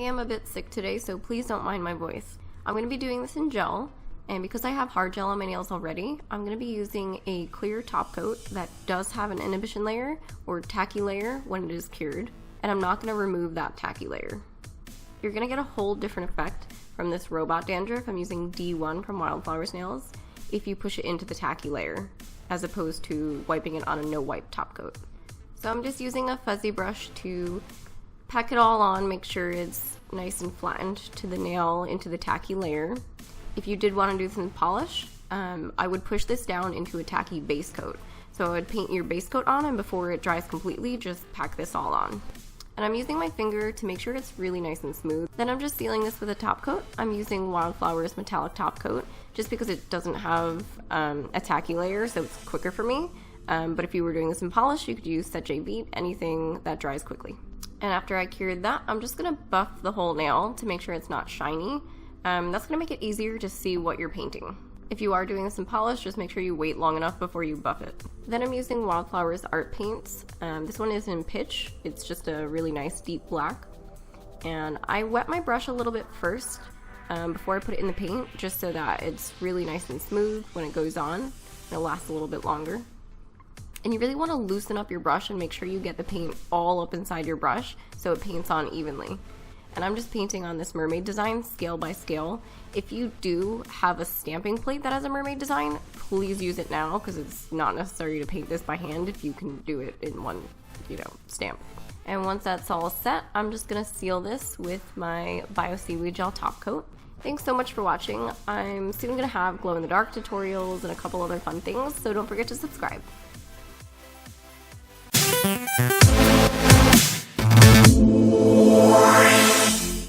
am a bit sick today, so please don't mind my voice. I'm going to be doing this in gel, and because I have hard gel on my nails already, I'm going to be using a clear top coat that does have an inhibition layer or tacky layer when it is cured, and I'm not going to remove that tacky layer. You're going to get a whole different effect from this robot dandruff. I'm using D1 from Wildflowers Nails if you push it into the tacky layer, as opposed to wiping it on a no-wipe top coat. So I'm just using a fuzzy brush to pack it all on, make sure it's nice and flattened to the nail into the tacky layer. If you did want to do some polish, I would push this down into a tacky base coat. So I would paint your base coat on, and before it dries completely, just pack this all on. And I'm using my finger to make sure it's really nice and smooth. Then I'm just sealing this with a top coat. I'm using Wildflowers metallic top coat just because it doesn't have a tacky layer, so it's quicker for me. But if you were doing this in polish, you could use Sèche Vite, anything that dries quickly. And after I cured that, I'm just gonna buff the whole nail to make sure it's not shiny. That's gonna make it easier to see what you're painting. If you are doing this in polish, just make sure you wait long enough before you buff it. Then I'm using Wildflowers art paints. This one is in pitch. It's just a really nice deep black. And I wet my brush a little bit first before I put it in the paint, just so that it's really nice and smooth when it goes on. It'll last a little bit longer. And you really want to loosen up your brush and make sure you get the paint all up inside your brush so it paints on evenly. And I'm just painting on this mermaid design scale by scale. If you do have a stamping plate that has a mermaid design, please use it now, because it's not necessary to paint this by hand if you can do it in one, stamp. And once that's all set, I'm just gonna seal this with my Bio Seaweed Gel top coat. Thanks so much for watching. I'm soon gonna have glow in the dark tutorials and a couple other fun things, so don't forget to subscribe.